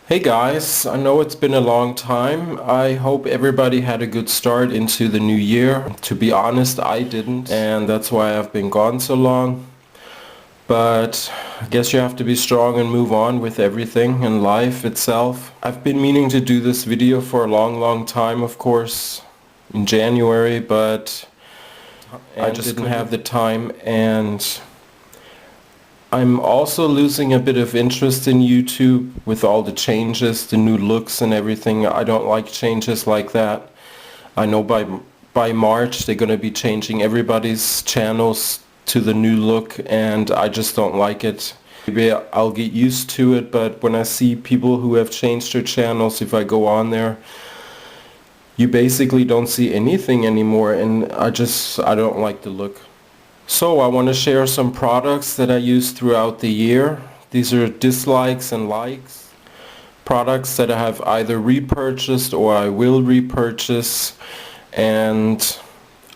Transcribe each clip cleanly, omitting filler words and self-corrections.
Hey guys, I know it's been a long time. I hope everybody had a good start into the new year. To be honest, I didn't, and that's why I've been gone so long. But I guess you have to be strong and move on with everything in life itself. I've been meaning to do this video for a long time, of course, in January, but I just didn't have the time, and I'm also losing a bit of interest in YouTube with all the changes, the new looks and everything. I don't like changes like that. I know by March they're going to be changing everybody's channels to the new look, and I just don't like it. Maybe I'll get used to it, but when I see people who have changed their channels, if I go on there, you basically don't see anything anymore, and I don't like the look. So I want to share some products that I use throughout the year. These are dislikes and likes. Products that I have either repurchased or I will repurchase. And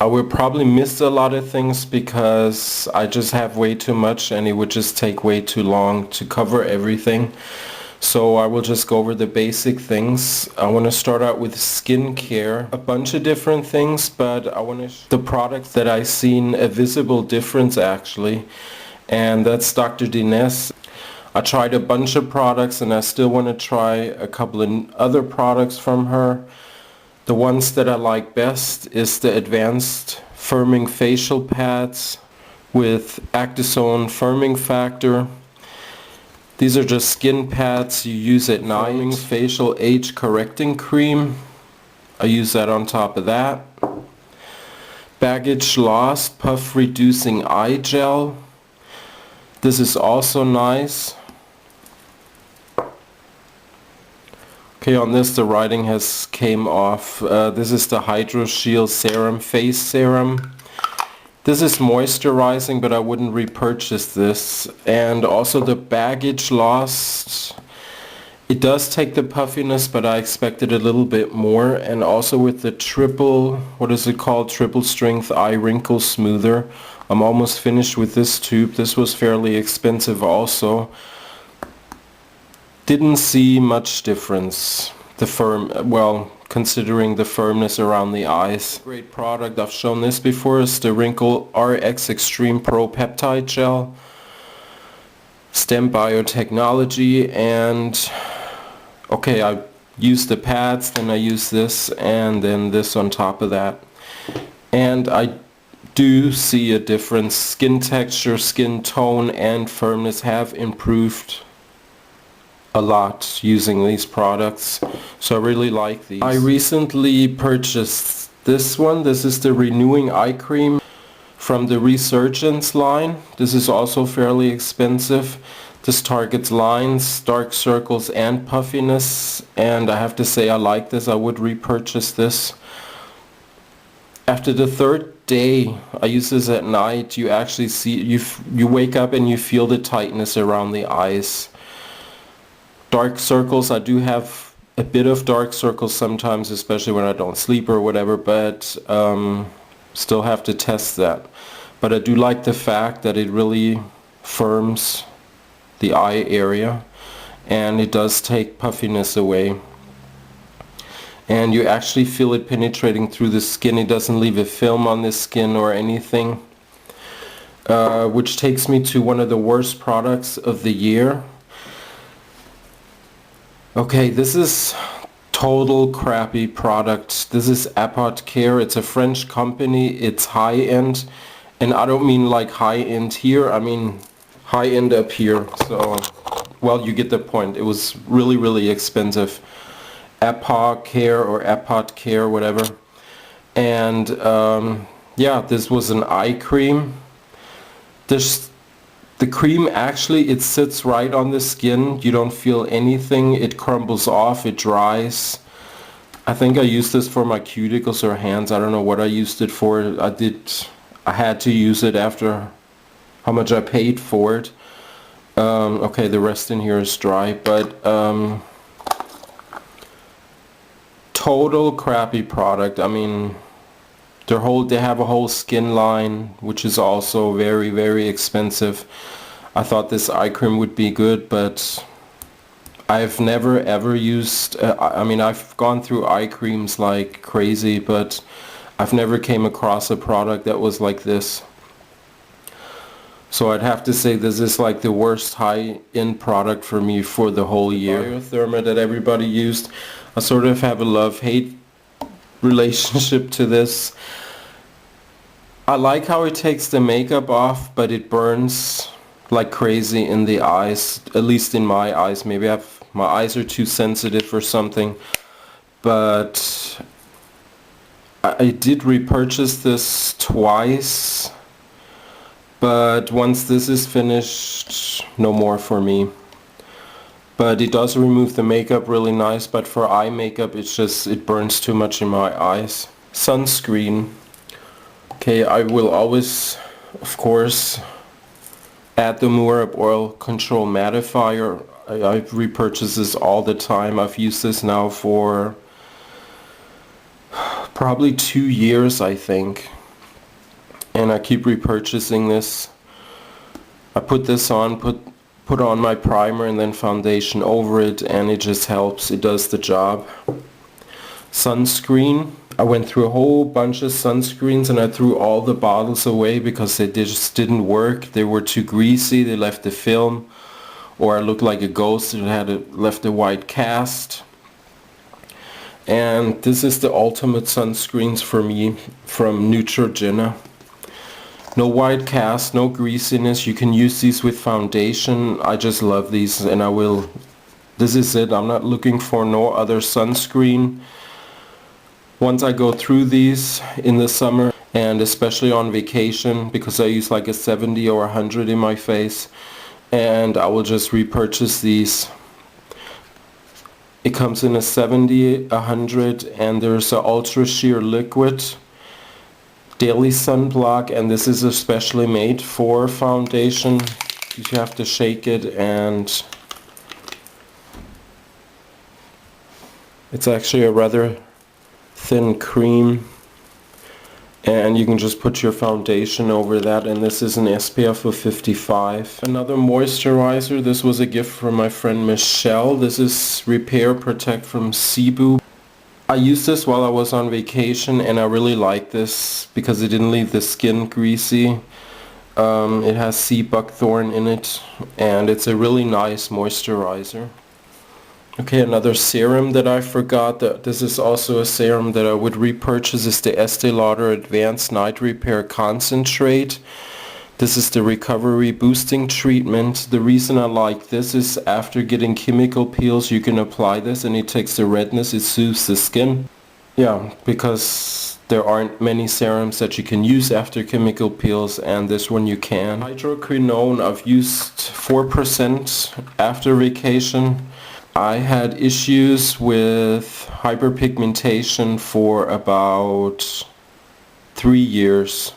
I will probably miss a lot of things because I just have way too much and it would just take way too long to cover everything. So I will just go over the basic things. I want to start out with skincare, a bunch of different things, but I want to the products that I've seen a visible difference actually, and that's Dr. Denese. I tried a bunch of products and I still want to try a couple of other products from her. The ones that I like best is the Advanced Firming Facial Pads with Actizone Firming Factor. These are just skin pads you use at night. Firming Facial Age Correcting Cream. I use that on top of that. Baggage Loss Puff Reducing Eye Gel. This is also nice. Okay, on this the writing has came off. This is the Hydro Shield Serum Face Serum. This is moisturizing, but I wouldn't repurchase this. And also the Baggage Loss. It does take the puffiness, but I expected a little bit more. And also with the triple, what is it called? Triple Strength Eye Wrinkle Smoother. I'm almost finished with this tube. This was fairly expensive also. Didn't see much difference. Considering the firmness around the eyes. Great product, I've shown this before, is the Wrinkle RX Extreme Pro Peptide Gel. STEM Biotechnology, and okay, I use the pads, then I use this, and then this on top of that. And I do see a difference. Skin texture, skin tone, and firmness have improved a lot using these products, so I really like these. I recently purchased this one. This is the Renewing Eye Cream from the Resurgence line. This is also fairly expensive. This targets lines, dark circles, and puffiness, and I have to say I like this. I would repurchase this. After the third day, I use this at night, you actually see, you wake up and you feel the tightness around the eyes. Dark circles, I do have a bit of dark circles sometimes, especially when I don't sleep or whatever, but still have to test that. But I do like the fact that it really firms the eye area, and it does take puffiness away. And you actually feel it penetrating through the skin. It doesn't leave a film on the skin or anything. Which takes me to one of the worst products of the year. Okay, this is total crappy product. This is Apotcare. It's a French company. It's high-end, and I don't mean like high-end here. I mean high-end up here. So, well, you get the point. It was really expensive. Apotcare or Apotcare, whatever. And yeah, this was an eye cream. The cream actually, it sits right on the skin. You don't feel anything. It crumbles off, it dries. I think I used this for my cuticles or hands. I don't know what I used it for. I had to use it after how much I paid for it. Okay, the rest in here is dry, but total crappy product. I mean, they have a whole skin line, which is also very expensive. I thought this eye cream would be good, but I've never ever used, I mean, I've gone through eye creams like crazy, but I've never came across a product that was like this. So I'd have to say this is like the worst high-end product for me for the whole year. Biotherma that everybody used, I sort of have a love-hate relationship to this. I like how it takes the makeup off, but it burns like crazy in the eyes, at least in my eyes. Maybe my eyes are too sensitive or something, but I did repurchase this twice, but once this is finished, no more for me. But it does remove the makeup really nice, but for eye makeup it burns too much in my eyes. Sunscreen. Okay, I will always, of course, add the Murab Oil Control Mattifier. I repurchase this all the time. I've used this now for probably 2 years, I think. And I keep repurchasing this. I put this on, put on my primer and then foundation over it, and it just helps. It does the job. Sunscreen. I went through a whole bunch of sunscreens and I threw all the bottles away because they just didn't work. They were too greasy, they left the film, or I looked like a ghost that had left a white cast. And this is the ultimate sunscreens for me from Neutrogena. No white cast, no greasiness. You can use these with foundation. I just love these, and this is it. I'm not looking for no other sunscreen. Once I go through these in the summer, and especially on vacation, because I use like a 70 or 100 in my face, and I will just repurchase these. It comes in a 70, 100, and there's an ultra sheer liquid daily sunblock, and this is especially made for foundation. You have to shake it, and it's actually a rather thin cream, and you can just put your foundation over that, and this is an SPF of 55. Another moisturizer, this was a gift from my friend Michelle. This is Repair Protect from Cebu. I used this while I was on vacation, and I really like this because it didn't leave the skin greasy. It has sea buckthorn in it, and it's a really nice moisturizer. Okay, another serum that I forgot, this is also a serum that I would repurchase, is the Estee Lauder Advanced Night Repair Concentrate. This is the recovery boosting treatment. The reason I like this is after getting chemical peels you can apply this and it takes the redness, it soothes the skin. Yeah, because there aren't many serums that you can use after chemical peels, and this one you can. Hydroquinone, I've used 4% after vacation. I had issues with hyperpigmentation for about 3 years,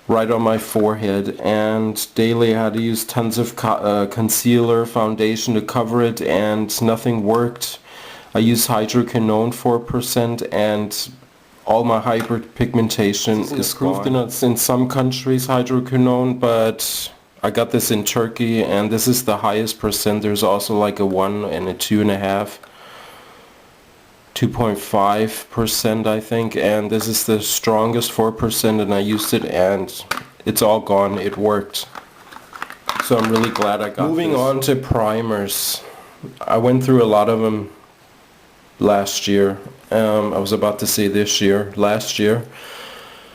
right on my forehead, and daily I had to use tons of concealer, foundation to cover it, and nothing worked. I used hydroquinone 4% and all my hyperpigmentation is gone. In some countries, hydroquinone, but I got this in Turkey, and this is the highest percent. There's also like a 1 and a 2.5, 2.5% I think, and this is the strongest 4%, and I used it and it's all gone. It worked. So I'm really glad I got this. Moving on to primers. I went through a lot of them last year. I was about to say this year, last year.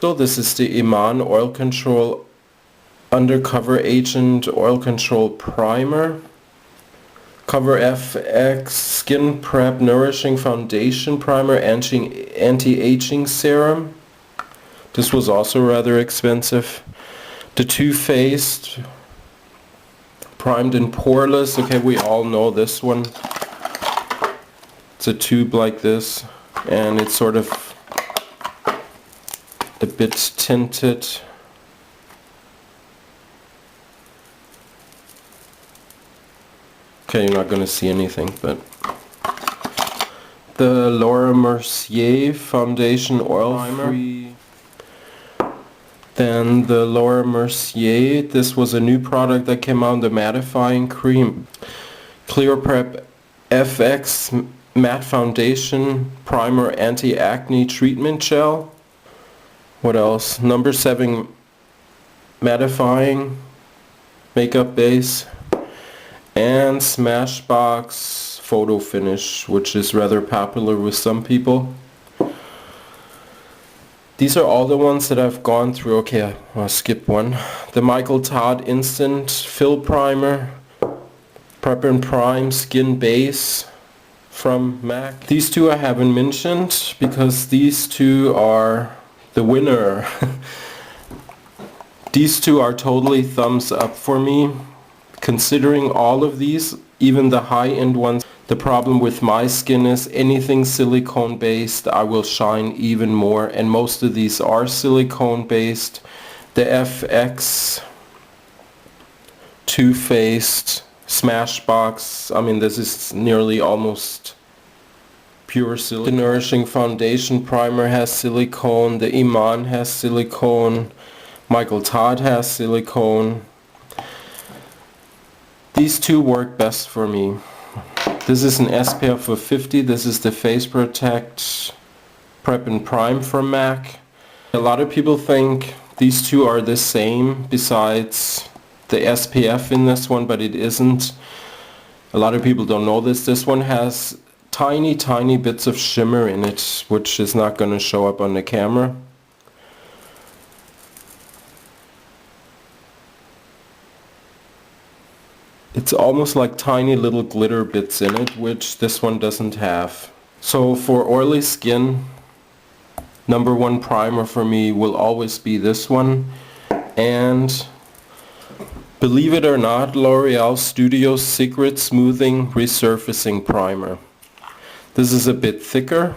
So this is the Iman Oil Control Undercover Agent Oil Control Primer. Cover FX Skin Prep Nourishing Foundation Primer Anti-Aging Serum. This was also rather expensive. The Too Faced Primed and Poreless. Okay, we all know this one. It's a tube like this, and it's sort of a bit tinted. Okay, you're not going to see anything, but the Laura Mercier Foundation Oil Free. Then the Laura Mercier, this was a new product that came out, the mattifying cream. ClearPrep FX Matte Foundation Primer Anti-Acne Treatment Gel. What else? Number 7 Mattifying Makeup Base. And Smashbox Photo Finish, which is rather popular with some people. These are all the ones that I've gone through. Okay, I'll skip one. The Michael Todd Instant Fill Primer, Prep and Prime Skin Base from MAC. These two I haven't mentioned because these two are the winner. These two are totally thumbs up for me. Considering all of these, even the high-end ones, the problem with my skin is anything silicone based, I will shine even more, and most of these are silicone based. The FX Too Faced Smashbox, I mean, this is nearly almost pure silicone. The Nourishing Foundation Primer has silicone, the Iman has silicone, Michael Todd has silicone. These two work best for me. This is an SPF of 50. This is the Face Protect Prep and Prime from MAC. A lot of people think these two are the same besides the SPF in this one, but it isn't. A lot of people don't know this. This one has tiny bits of shimmer in it, which is not going to show up on the camera. It's almost like tiny little glitter bits in it, which this one doesn't have. So for oily skin, number 1 primer for me will always be this one. And believe it or not, L'Oreal Studio Secret Smoothing Resurfacing Primer. This is a bit thicker.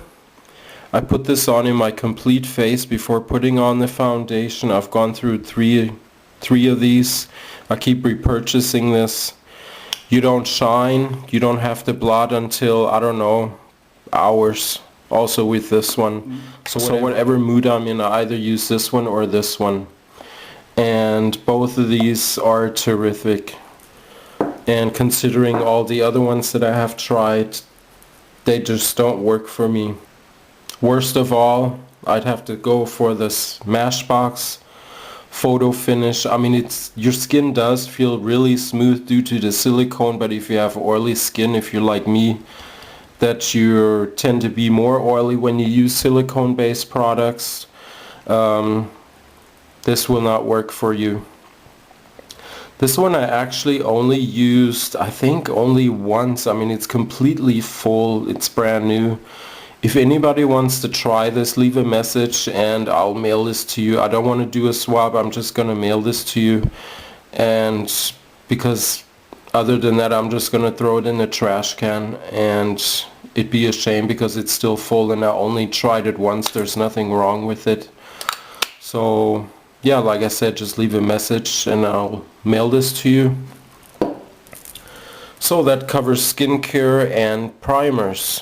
I put this on in my complete face before putting on the foundation. I've gone through three of these. I keep repurchasing this. You don't shine, you don't have to blot until, I don't know, hours. Also with this one. So whatever mood I'm in, I either use this one or this one. And both of these are terrific. And considering all the other ones that I have tried, they just don't work for me. Worst of all, I'd have to go for this Smashbox Photo Finish. I mean, your skin does feel really smooth due to the silicone, but if you have oily skin, if you're like me, that you tend to be more oily when you use silicone based products, this will not work for you. This one I actually only used, I think, only once. I mean, it's completely full, it's brand new. If anybody wants to try this, leave a message and I'll mail this to you. I don't want to do a swab, I'm just going to mail this to you. And because other than that, I'm just going to throw it in the trash can, and it'd be a shame because it's still full and I only tried it once. There's nothing wrong with it. So yeah, like I said, just leave a message and I'll mail this to you. So that covers skincare and primers.